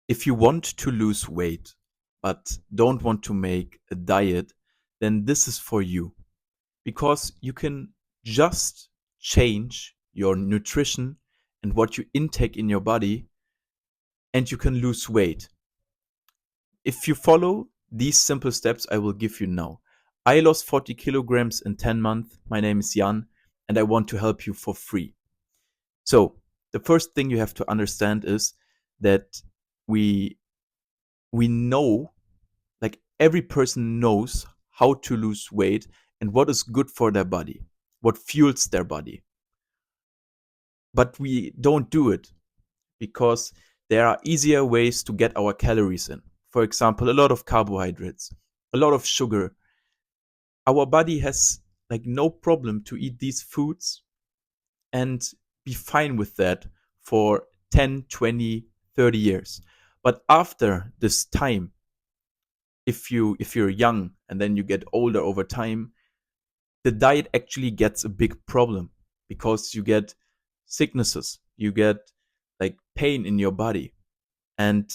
If you want to lose weight but don't want to make a diet, then this is for you because you can just change your nutrition and what you intake in your body and you can lose weight. If you follow these simple steps I will give you now. I lost 40 kilograms in 10 months. My name is Jan and I want to help you for free. So, the first thing you have to understand is that we we know, like every person knows how to lose weight and what is good for their body, what fuels their body. But we don't do it because there are easier ways to get our calories in. For example, a lot of carbohydrates, a lot of sugar. Our body has like no problem to eat these foods and be fine with that for 10, 20, 30 years. But after this time, if you're young and then you get older over time, the diet actually gets a big problem because you get sicknesses, you get like pain in your body. And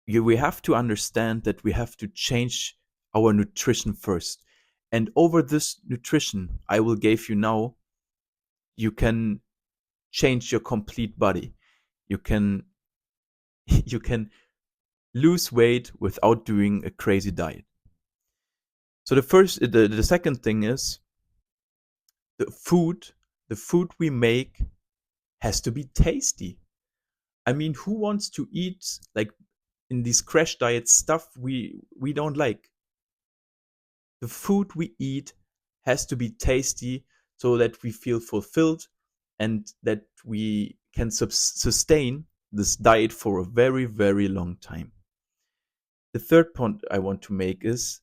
we have to understand that we have to change our nutrition first. And over this nutrition I will give you now, you can change your complete body. You can you can lose weight without doing a crazy diet. So the second thing is the food. The food we make has to be tasty. I mean, who wants to eat like in these crash diet stuff we don't like? The food we eat has to be tasty so that we feel fulfilled and that we can sustain this diet for a very, very long time. The third point I want to make is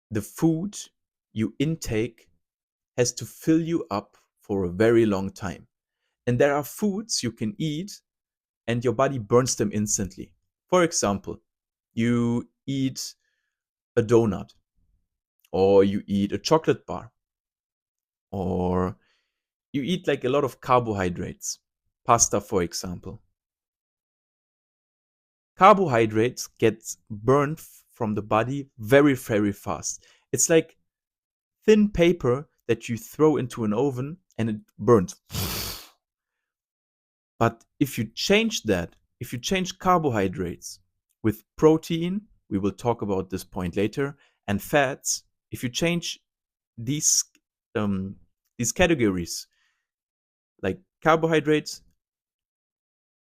the food you intake has to fill you up for a very long time. And there are foods you can eat and your body burns them instantly. For example, you eat a donut, or you eat a chocolate bar, or you eat like a lot of carbohydrates, pasta, for example. Carbohydrates get burned from the body very, very fast. It's like thin paper that you throw into an oven and it burns. But if you change that, if you change carbohydrates with protein, we will talk about this point later, and fats, if you change these um, these categories, like carbohydrates,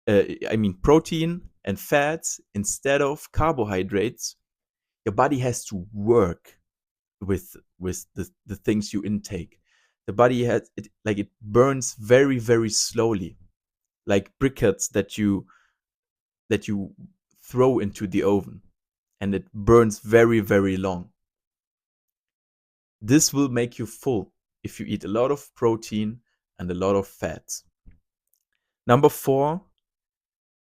I mean protein and fats instead of carbohydrates, your body has to work with the things you intake. The body has it like it burns very, very slowly, like briquettes that you throw into the oven, and it burns very, very long. This will make you full if you eat a lot of protein and a lot of fats. Number four,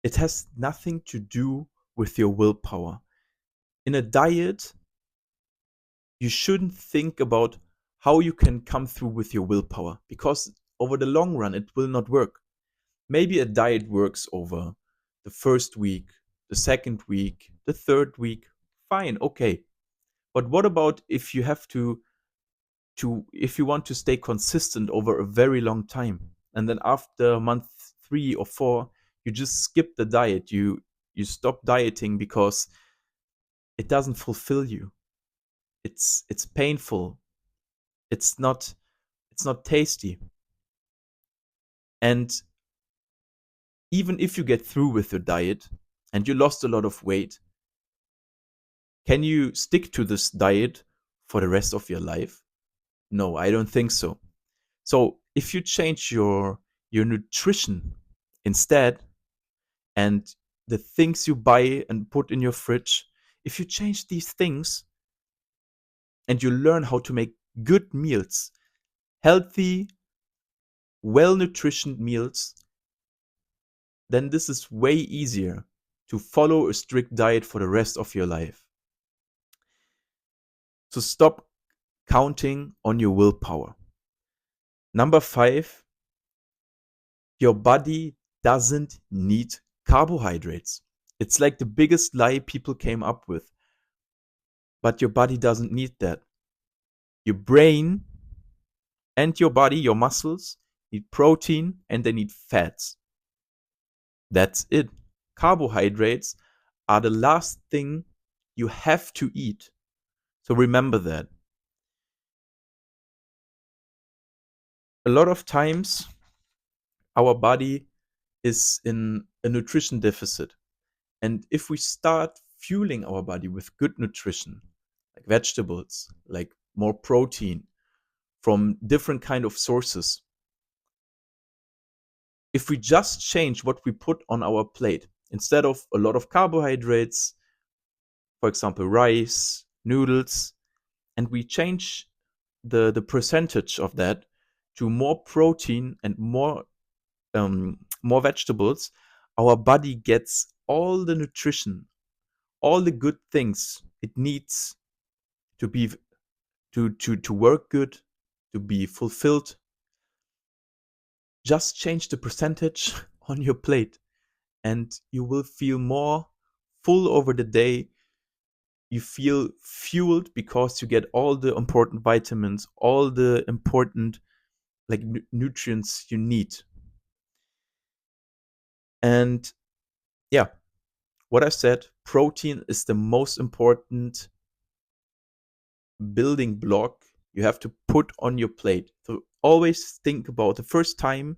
it has nothing to do with your willpower. In a diet, you shouldn't think about how you can come through with your willpower because over the long run, it will not work. Maybe a diet works over the first week, the second week, the third week. Fine, okay. But what about if you have to if you want to stay consistent over a very long time and then after month 3 or 4 you just skip the diet, you stop dieting because it doesn't fulfill you. It's painful. It's not tasty. And even if you get through with your diet and you lost a lot of weight, can you stick to this diet for the rest of your life? No, I don't think so. So if you change your nutrition instead, and the things you buy and put in your fridge, if you change these things and you learn how to make good meals, healthy, well nutritioned meals, then this is way easier to follow a strict diet for the rest of your life. So stop counting on your willpower. Number five, your body doesn't need Carbohydrates. It's like the biggest lie people came up with, but your body doesn't need that. Your brain and your body, your muscles, need protein and they need fats. That's it. Carbohydrates are the last thing you have to eat. So remember that. A lot of times, our body is in a nutrition deficit. And if we start fueling our body with good nutrition, like vegetables, like more protein from different kind of sources, if we just change what we put on our plate, instead of a lot of carbohydrates, for example, rice, noodles, and we change the percentage of that to more protein and more vegetables, our body gets all the nutrition, all the good things it needs to be to work good, to be fulfilled. Just change the percentage on your plate and you will feel more full over the day. You feel fueled because you get all the important vitamins, all the important like nutrients you need. And yeah, what I said, protein is the most important building block you have to put on your plate. So always think about the first time,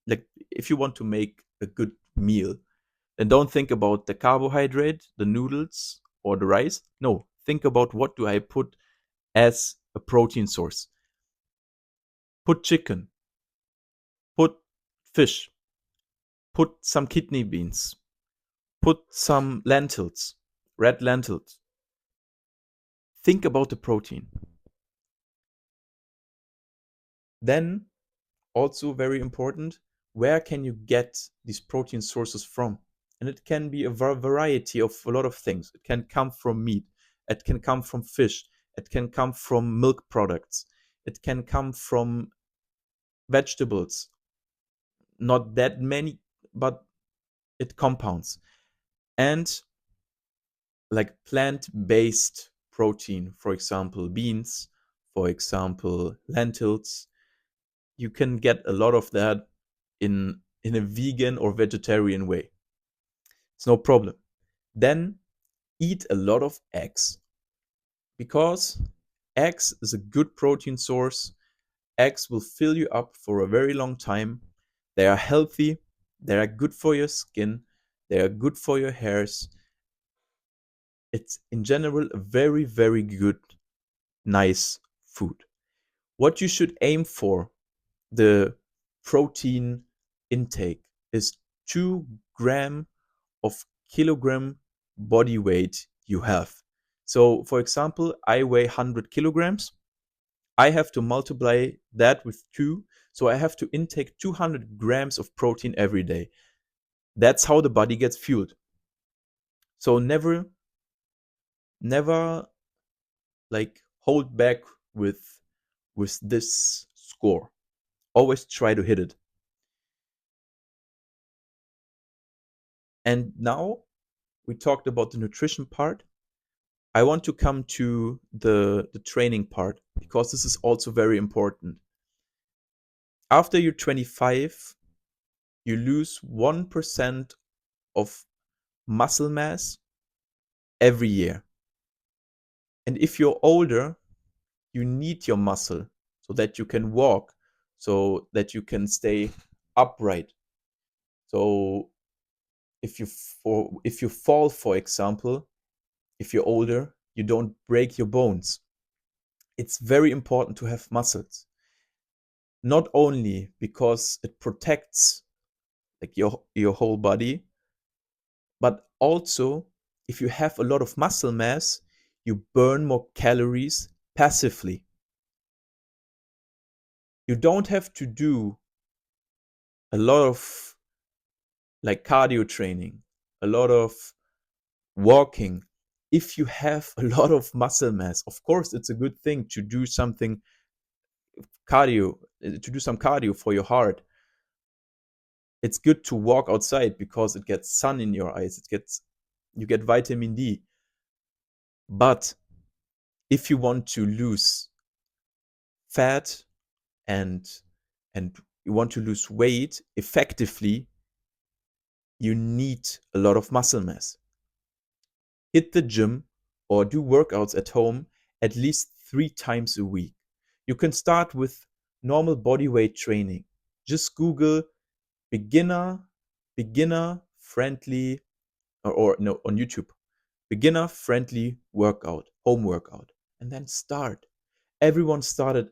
like if you want to make a good meal, then don't think about the carbohydrate, the noodles, or the rice. No, think about what do I put as a protein source. Put chicken, put fish, put some kidney beans, put some lentils, red lentils. Think about the protein. Then, also very important, where can you get these protein sources from? And it can be a variety of a lot of things. It can come from meat, it can come from fish, it can come from milk products, it can come from vegetables. Not that many, but it compounds. And like plant-based protein, for example, beans, for example, lentils, you can get a lot of that in a vegan or vegetarian way. It's no problem. Then eat a lot of eggs because eggs is a good protein source. Eggs will fill you up for a very long time. They are healthy, they are good for your skin, they are good for your hairs. It's in general a very, very good, nice food. What you should aim for, the protein intake, is 2 gram of kilogram body weight you have. So, for example, I weigh 100 kilograms. I have to multiply that with 2. So I have to intake 200 grams of protein every day. That's how the body gets fueled. So never like hold back with this score. Always try to hit it. And now we talked about the nutrition part. I want to come to the training part because this is also very important. After you're 25, you lose 1% of muscle mass every year. And if you're older, you need your muscle so that you can walk, so that you can stay upright. So if you fall, for example, if you're older, you don't break your bones. It's very important to have muscles. Not only because it protects like your whole body, but also if you have a lot of muscle mass, you burn more calories passively. You don't have to do a lot of like cardio training, a lot of walking. If you have a lot of muscle mass, of course, it's a good thing to do something cardio, to do some cardio for your heart. It's good to walk outside because it gets sun in your eyes. You get vitamin D. But if you want to lose fat and and you want to lose weight effectively, you need a lot of muscle mass. Hit the gym or do workouts at home at least 3 times a week. You can start with normal body weight training. Just Google beginner beginner friendly, or no, on YouTube, beginner friendly workout, home workout, and then start. Everyone started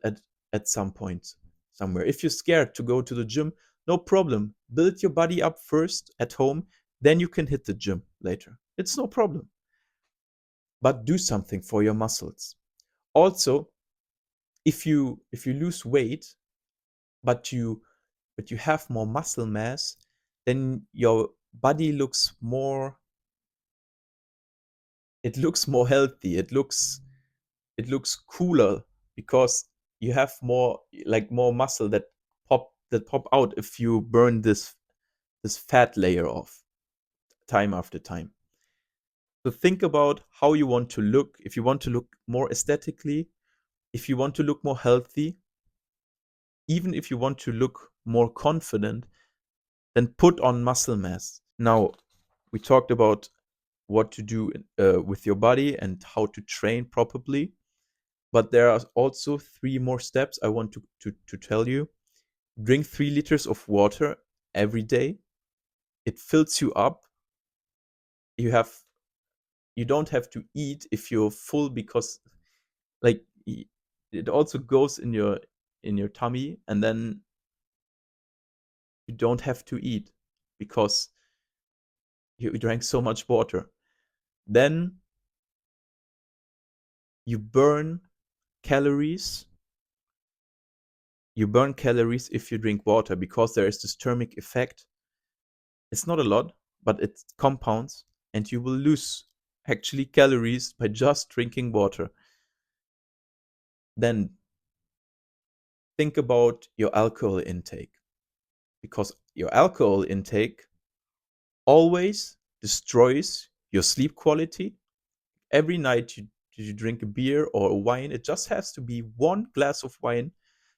at some point somewhere. If you're scared to go to the gym, no problem. Build your body up first at home, then you can hit the gym later. It's no problem. But do something for your muscles. Also, if you lose weight, but you have more muscle mass, then your body looks more, it looks more healthy. It looks cooler because you have more, like, more muscle that pop out if you burn this fat layer off time after time. So think about how you want to look. If you want to look more aesthetically, if you want to look more healthy, even if you want to look more confident, then put on muscle mass. Now, we talked about what to do with your body and how to train properly, but there are also 3 more steps I want to tell you. Drink 3 liters of water every day. It fills you up. You have you don't have to eat if you're full, because, like, it also goes in your tummy, and then you don't have to eat because you drank so much water. Then you burn calories. You burn calories if you drink water because there is this thermic effect. It's not a lot, but it compounds, and you will lose actually calories by just drinking water. Then think about your alcohol intake, because your alcohol intake always destroys your sleep quality. Every night you drink a beer or a wine, it just has to be one glass of wine,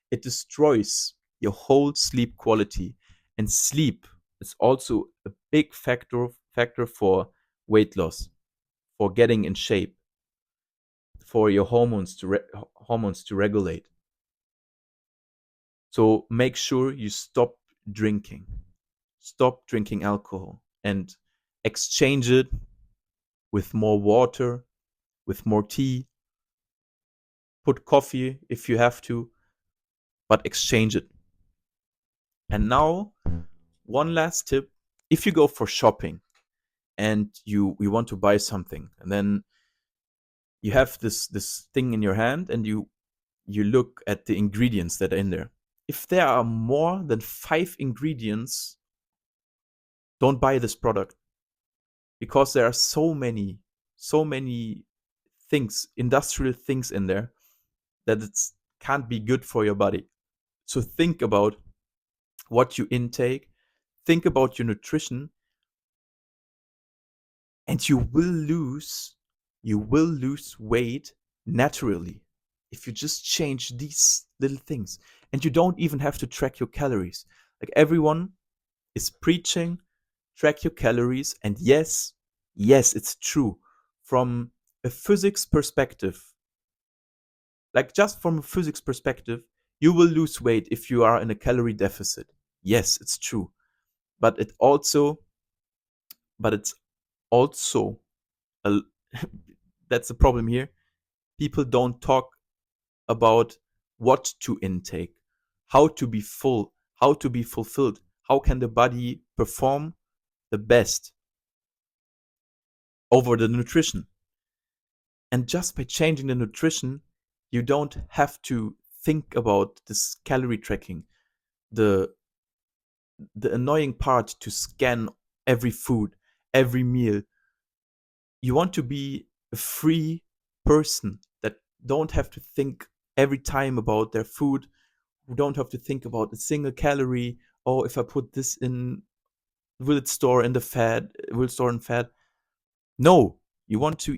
it destroys your whole sleep quality. And sleep is also a big factor for weight loss, for getting in shape, for your hormones to regulate. So make sure you drinking stop drinking alcohol, and exchange it with more water, with more tea. Put coffee if you have to, but exchange it. And now, one last tip. If you go for shopping and you want to buy something, and then you have this thing in your hand, and you look at the ingredients that are in there. If there are more than 5 ingredients, don't buy this product, because there are so many things, industrial things in there, that it can't be good for your body. So think about what you intake, think about your nutrition, and you will lose weight naturally if you just change these little things. And you don't even have to track your calories. Like, everyone is preaching track your calories, and yes, it's true. From a physics perspective, like, just from a physics perspective, you will lose weight if you are in a calorie deficit. Yes, it's true. But it's also a, that's the problem here. People don't talk about what to intake, how to be full, how to be fulfilled, how can the body perform the best over the nutrition. And just by changing the nutrition, you don't have to think about this calorie tracking, the the annoying part to scan every food, every meal. You want to be a free person that don't have to think every time about their food, who don't have to think about a single calorie oh, if I put this in, will it store in the fat? Will it store in fat? No, you want to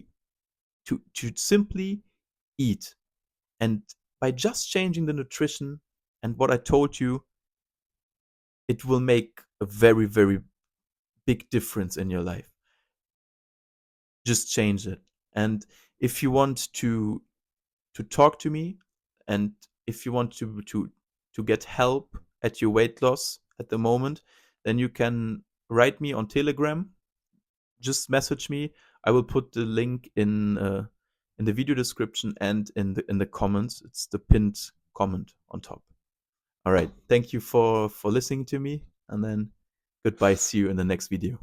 simply eat. And by just changing the nutrition and what I told you, it will make a very, very big difference in your life. Just change it. And if you want to talk to me, and if you want to get help at your weight loss at the moment, then you can write me on Telegram. Just message me. I will put the link in the video description and in the comments. It's the pinned comment on top. All right. Thank you for listening to me, and then goodbye. See you in the next video.